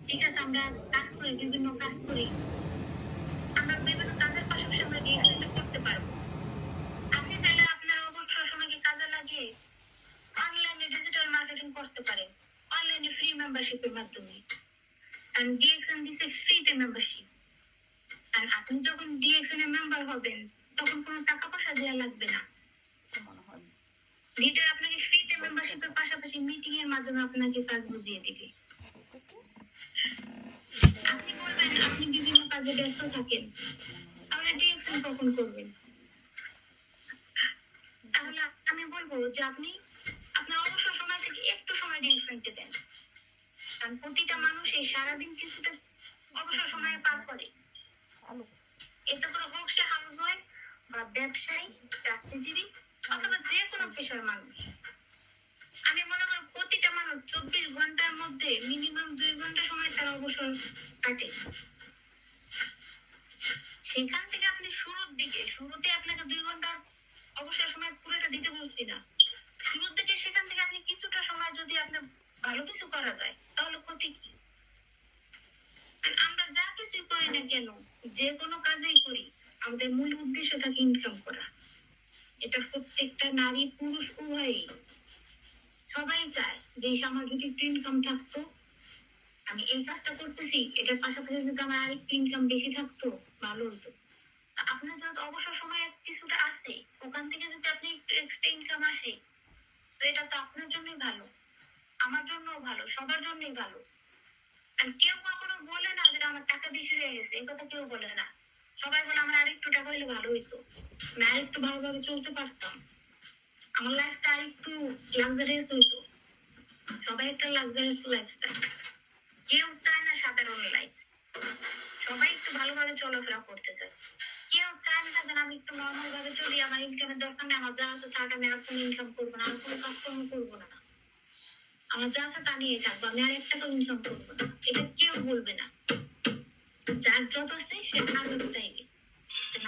ঠিক আছে, আমরা কাজ করি, বিভিন্ন কাজ করি, আমরা বিভিন্ন কাজের পাশাপাশি আমরা ডিএক্সএনটা করতে পারবো। আপনি চাইলে আপনার অবসর সময়কে কাজে লাগিয়ে অনলাইনে ডিজিটাল মার্কেটিং করতে পারেন, অনলাইনে ফ্রি মেম্বারশিপের মাধ্যমে। কারণ ডিএক্সএন দিছে ফ্রিতে মেম্বারশিপ। আর আপনি যখন ডিএক্সএন এর মেম্বার হবেন তখন কোনো টাকা পয়সা দেওয়া লাগবে না। লিডার আপনাকে ফ্রিতে মেম্বারশিপের পাশাপাশি মিটিং এর মাধ্যমে আপনাকে কাজ বুঝিয়ে দিবে। আপনি বলবেন আপনি বিভিন্ন কাজে ব্যস্ত থাকেন, তাহলে ডিএক্সএন কখন করবেন? তাহলে আমি বলবো যে আপনি আপনার অবসর সময় থেকে একটু সময় ডিএক্সএনকে দেন। কারণ প্রতিটা মানুষ এই সারাদিন কিছুটা অবসর সময় পার করে। এতে করে হোক সে হাউস ওয়াইফ বা ব্যবসায়ী, চাকরিজীবী অথবা যে কোনো পেশার মানুষ, আমি মনে করি প্রতিটা মানুষ 24 ঘন্টার মধ্যে মিনিমাম 2 ঘন্টা সময় তার অবসর কাটে। সেখান থেকে আপনি শুরুতে আপনাকে 2 ঘন্টার অবসর সময় পুরোটা দিতে বলছি না, শুরুর দিকে সেখান থেকে আপনি কিছুটা সময় যদি আপনার ভালো কিছু করা যায় তাহলে ক্ষতি কি? আমরা যা কিছুই করি না কেন, যে কোনো কাজেই করি, আমাদের মূল উদ্দেশ্য থাকে ইনকাম করা। এটা প্রত্যেকটা নারী পুরুষ উভয়ই সবাই চায় যে আমার যদি একটু ইনকাম থাকতো, আমি এই কাজটা করতেছি, এটার পাশাপাশি যদি আমার আরেকটু ইনকাম বেশি থাকতো ভালো হতো। আপনার যত অবসর সময় কিছুটা আসে, ওখান থেকে যদি আপনি একটু এক্সট্রা ইনকাম আসে, তো এটা তো আপনার জন্যই ভালো, আমার জন্যও ভালো, সবার জন্যই ভালো। আর কেউ কখনো বলে না যে আমার টাকা বেশি হয়ে গেছে, এই কথা কেউ বলে না। সবাই বলে আমার আরেকটু টাকা হইলে ভালো হইতো, আমি আরেকটু ভালোভাবে চলতে পারতাম, আমার লাইফটা আরেকটু লাক্সারিয়াস হইতো। সবাই একটা লাক্সারিয়াস লাইফ চায়, কেউ চায় না সাধারণ লাইফ। সবাই একটু ভালোভাবে চলাফেরা করতে চায়, কেউ চায় না যে আমি একটু নর্মাল ভাবে চলি, আমার ইনকামের দরকার নেই, আমার যা আছে তার আমি আর কোনো ইনকাম করবো না, আর কোনো কাজকর্ম করবো না, আমার যা আছে তা নিয়ে থাকবো, আমি আর একটা ইনকাম করবো না। এটা কেউ বলবে না। যার যত আছে সে আরো চাইবে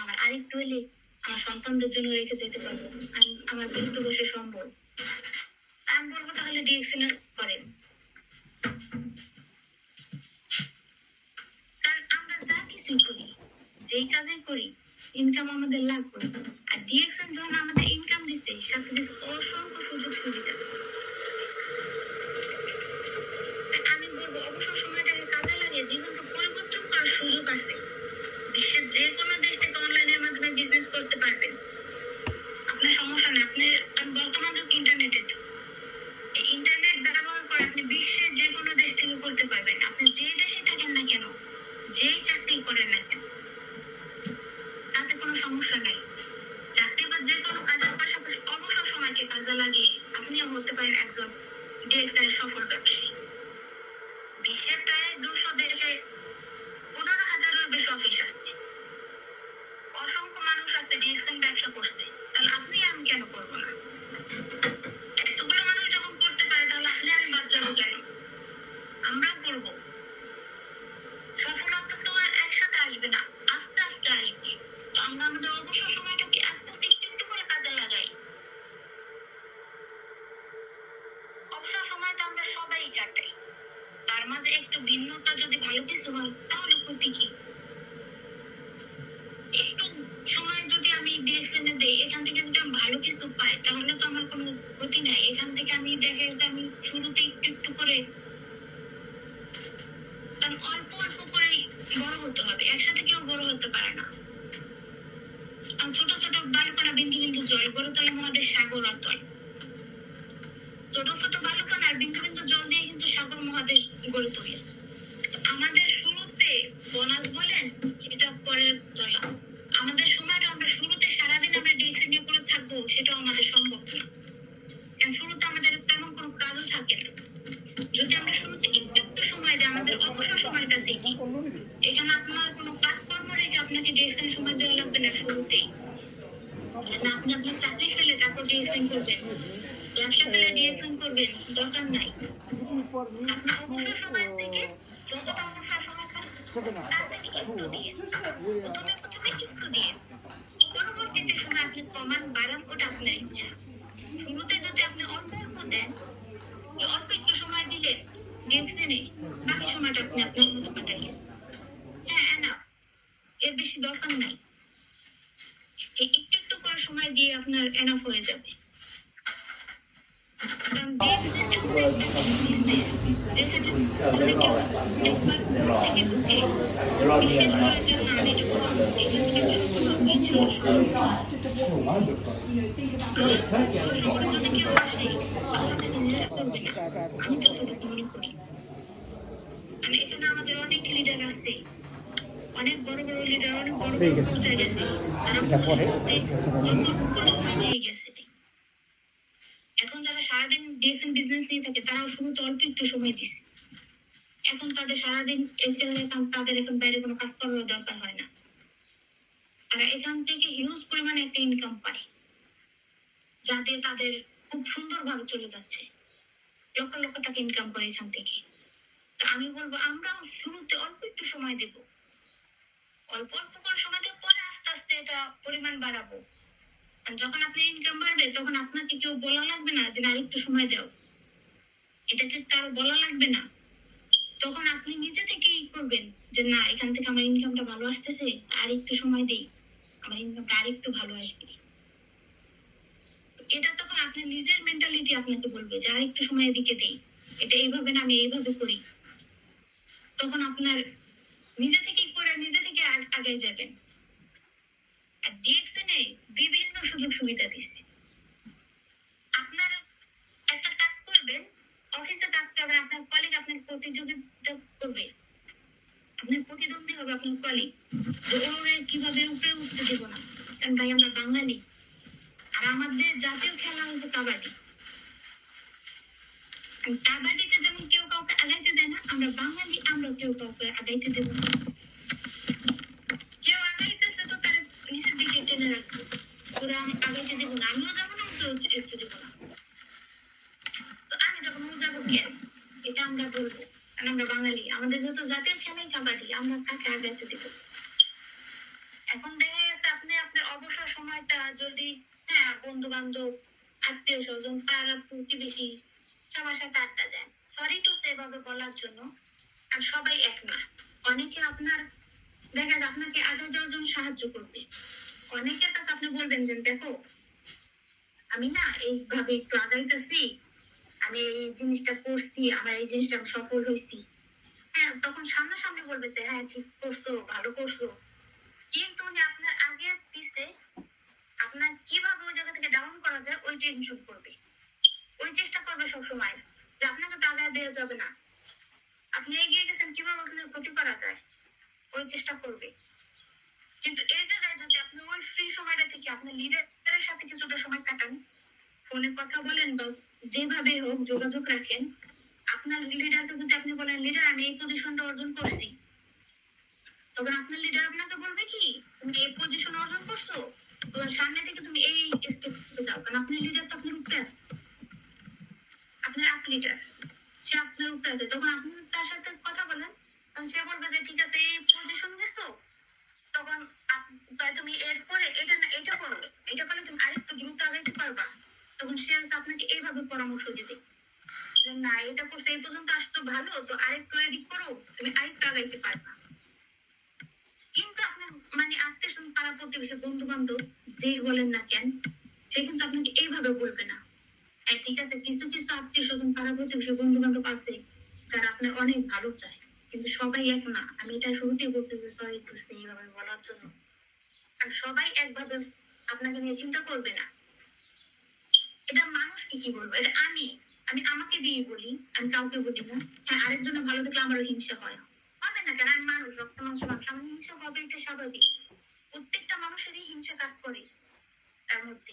আমার আরেকটু হলে আমার সন্তানদের জন্য রেখে যেতে পারবো, আমি আমার বৃদ্ধ বসে সম্ভব। আমি বলবো তাহলে ডিএক্সএন করেন। কারণ আমরা যা কিছু করি, যেই কাজই করি, ইনকাম আমাদের লাগবে। আর ডিএক্সএন যখন আমাদের ইনকাম দিচ্ছে, সাথে দিচ্ছে অসংখ্য সুযোগ সুবিধা। আমি বলবো অবসর সময়টাকে কাজে লাগিয়ে জীবনকে পরিবর্তন করার সুযোগ আছে। বিশ্বের যে কোনো দেশ থেকে অনলাইনের মাধ্যমে বিজনেস করতে পারবেন, আপনার সমস্যা নেই। আপনি বর্তমান যুগ ইন্টারনেটের যুগ, এই ইন্টারনেট ব্যবহার করে আপনি বিশ্বের যে কোনো দেশ থেকে করতে পারবেন। আপনি যে দেশে থাকেন না কেন, যেই চাকরি করেন না কেন, তাতে কোনো সমস্যা নাই। চাকরি বা যে কোনো কাজের পাশাপাশি অবসর সময়কে কাজে লাগিয়ে আপনিও হতে পারেন একজন ডিএক্সএন এর সফল ব্যবসায়ী। বিশ্বের প্রায় 200 দেশে 15,000-এর বেশি অফিস আছে, অসংখ্য মানুষ আছে ডিএক্সএন ব্যবসা করছে, তাহলে আপনি আমি কেন করবো না? এতগুলো মানুষ যখন করতে পারে, তাহলে আপনি আমি বাদ যাবো কেন? আমরাও করবো। সফলতা তো আর একসাথে আসবে না, আস্তে আস্তে আসবে। তো আমরা আমাদের অবসর সময়টাকে আস্তে আস্তে একটু একটু করে কাজে লাগাই। অবসর সময়টা আমরা সবাই কাটাই, তার মাঝে একটু ভিন্নতা যদি ভালো কিছু হয় তাহলে ক্ষতি কি? একটু সময় যদি আমি ডিএক্সএন এ দেই, এখান থেকে যদি আমি ভালো কিছু পাই, তাহলে তো আমার কোনো ক্ষতি নাই। এখান থেকে আমি দেখা যাচ্ছে আমি শুরুতে একটু একটু করে, কারণ অল্প অল্প করেই বড় হতে হবে, একসাথে কেউ বড় হতে পারে না। ছোট ছোট বালুকণা বিন্দু বিন্দু জল গড়ে তোলে মহাদেশ সাগর অতল। ছোট ছোট বালুকণা আর বিন্দু বিন্দু জল দিয়ে কিন্তু সাগর মহাদেশ গড়ে তোলে। আমাদের শুরুতে বোনাস বলেন, সেটা পরের তোলা। আমাদের সময়টা আমরা শুরুতে সারাদিন আমরা ডিএক্সএন নিয়ে করে থাকবো, সেটাও আমাদের সম্ভব না। কারণ শুরুতে আমাদের তেমন কোনো কাজও থাকে না। যদি আমরা শুরুতে একটু একটু সময় দিই, আমাদের অবসর সময়টা দেখি, এখানে আপনার কোনো কাজকর্ম রেখে আপনাকে ডিএক্সএন সময় দেওয়া লাগবে না শুরুতেই। না আপনি আপনার চাকরি ফেলে তারপর ডিএক্সএন করবেন, ব্যবসা ফেলে ডিএক্সএন করবেন, দরকার নাই। আপনার অবসর সময় থেকে যতটা অবসর সময় তার থেকে একটু দিয়ে, প্রথমে একটু দিয়ে, পরবর্তীতে সময় আপনি কমান বাড়ান, ওটা আপনার ইচ্ছা। শুরুতে যদি আপনি অল্প অল্প দেন, অল্প একটু সময় দিলেন, দেখছেন বাকি সময়টা আপনি আপনার মতো কাটাইয়েন। হ্যাঁ এনাফ, এর বেশি দরকার নাই। এই একটু একটু করে সময় দিয়ে আপনার এনাফ হয়ে যাবে। কারণ দেখবেন এমন একটা জিনিস যেখানে অনেকে একবার থেকে ঢুকে বিশ্বাস করে যে না আমি এটা করবো, এখান থেকে সফল হবো, ইনশাল্লাহ সফল হবো। আর পরে যদি কেউ আসে আপনাকে নিরাশ করবে না, আমি যতটুকু মনে করি। মানে এখানে আমাদের অনেক লিডার আছে, অনেক বড় বড় লিডার, অনেক বড় বড় পর্যায়ে গেছে, তারা মনে হচ্ছে অল্প করে সময় দিয়ে গেছে। এখন যারা সারাদিন ডিএসএন বিজনেস নিয়ে থাকে তারাও শুরুতে অল্প একটু সময় দিছে, এখন তাদের সারাদিন এক জায়গায় তাদের এখন বাইরে কোনো কাজ করার দরকার হয় না। তারা এখান থেকে হিউজ পরিমাণে একটা ইনকাম পায়, যাতে তাদের খুব সুন্দরভাবে চলে যাচ্ছে, লক্ষ লক্ষ টাকা ইনকাম করে এখান থেকে। তো আমি বলবো আমরা শুরুতে অল্প একটু সময় দেব, অল্প অল্প করে সময় দেব, পরে আস্তে আস্তে এটা পরিমাণ বাড়াবো। আর যখন আপনার ইনকাম বাড়বে তখন আপনাকে কেউ বলা লাগবে না যে আরেকটু সময় দাও, এটাকে কারো বলা লাগবে না। তখন আপনি নিজে থেকেই করবেন যে না এখান থেকে আমার ইনকামটা ভালো আসতেছে, আর একটু সময় দেই, আমার ইনকামটা আর একটু ভালো আসবে। এটা তখন আপনার নিজের মেন্টালিটি আপনাকে বলবে যে আর একটু সময় এদিকে দেই, এটা এইভাবে না আমি এইভাবে করি। তখন আপনার নিজে থেকেই করে নিজে থেকে আগে যাবেন। আর ডিএক্সএন বিভিন্ন সুযোগ সুবিধা দিচ্ছে। আপনার একটা কাজ করবেন, অফিসে কাজ করবেন, আপনার কলিগ আপনার প্রতিযোগিতা করবে, আপনার প্রতিদ্বন্দ্বী হবে আপনার কলিগ, যে ওরে কিভাবে উপরে উঠতে দেবো না। কারণ ভাই আমরা বাঙালি, আর আমাদের জাতীয় খেলা হচ্ছে কাবাডি। কাবাডিতে যেমন কেউ কাউকে আগাইতে দেয় না, আমরা বাঙালি আমরা কেউ কাউকে আগাইতে দেব না। কেউ আগাইতেছে তো তার নিচের দিকে টেনে রাখবো, ওরা আগাইতে দেবো না, আমিও যাবো না, কেউ একটু দেবো না। তো আমি যখন ও যাবো কেন, এটা আমরা বলবো, কারণ আমরা বাঙালি, আমাদের যত জাতীয় খেলাই কাবাডি, আমরা কাকে আগাইতে দেবো। এখন দেখা যাচ্ছে আপনি আপনার অবসর সময়টা যদি হ্যাঁ বন্ধু বান্ধব আত্মীয় স্বজন পাড়া প্রতিবেশী সবার সাথে আড্ডা দেন, সরি টু সেভাবে বলার জন্য, আর সবাই এক না। অনেকে আপনার দেখা যায় আপনাকে আগে যাওয়ার জন্য সাহায্য করবে, অনেকের কাছে আপনি বলবেন যে দেখো আমি না এইভাবে একটু আগাইতেছি, আমি এই জিনিসটা করছি, আমার এই জিনিসটা আমি সফল হয়েছি, হ্যাঁ তখন সামনাসামনি বলবে যে হ্যাঁ ঠিক করছো, ভালো করছো। কিন্তু উনি আপনার আগে পিছে আপনার কিভাবে ওই জায়গা থেকে ডাউন করা যায় ওই টেনশন করবে, ওই চেষ্টা করবে সবসময় যে আপনাকে তো আগে দেওয়া যাবে না, আপনি এগিয়ে গেছেন কিভাবে আপনার ক্ষতি করা যায় ওই চেষ্টা করবে। কিন্তু এই জায়গায় যদি আপনি ওই ফ্রি সময়টা থেকে আপনার লিডারের সাথে কিছুটা সময় কাটান, ফোনে কথা বলেন বা যেভাবে হোক যোগাযোগ রাখেন, আপনার লিডারকে যদি আপনি বলেন লিডার আমি এই পজিশনটা অর্জন করছি, তখন আপনার লিডার আপনাকে বলবে কি তুমি এই পজিশন অর্জন করছো, তোমার সামনে থেকে তুমি এই স্টেপে যাও, কারণ আপনার লিডার তো আপনার উপরে আছে, আপনার আপ লিডার, সে আপনার উপরে আছে। তখন আপনি তার সাথে কথা বলেন, তখন সে বলবে যে ঠিক আছে এই পজিশন গেছো, তখন তুমি এরপরে এটা না এটা করো, এটা করলে তুমি আরেকটু দ্রুত আগাইতে পারবা। তখন সে আপনাকে এইভাবে পরামর্শ দিবে যে না এটা করছে এই পর্যন্ত আসতো ভালো, তো আরেকটু এদিক করো, তুমি আরেকটু আগাইতে পারবা। কিন্তু আপনার মানে আত্মীয় স্বজন পাড়া প্রতিবেশী বন্ধু বান্ধব যেই বলেন না কেন, সে কিন্তু আপনাকে এইভাবে বলবে না। হ্যাঁ ঠিক আছে কিছু কিছু আত্মীয় স্বজন পাড়া প্রতিবেশী বন্ধু বান্ধব আছে যারা আপনার অনেক ভালো চায়, কিন্তু সবাই এক না। আমি এটা শুরুতেই বলছি যে সরি টু সে এইভাবে বলার জন্য। আর সবাই একভাবে আপনাকে নিয়ে চিন্তা করবে না। এটা মানুষ কি বলবো, এটা আমি আমি আমাকে দিয়ে বলি, আমি কাউকে বলি না। হ্যাঁ আরেকজনের ভালো দেখলে আমারও হিংসা হয়, হবে না কেন, আমি মানুষ, রক্ত মাংস মানুষ, আমার হিংসা হবে, এটা স্বাভাবিক। প্রত্যেকটা মানুষেরই হিংসা কাজ করে তার মধ্যে।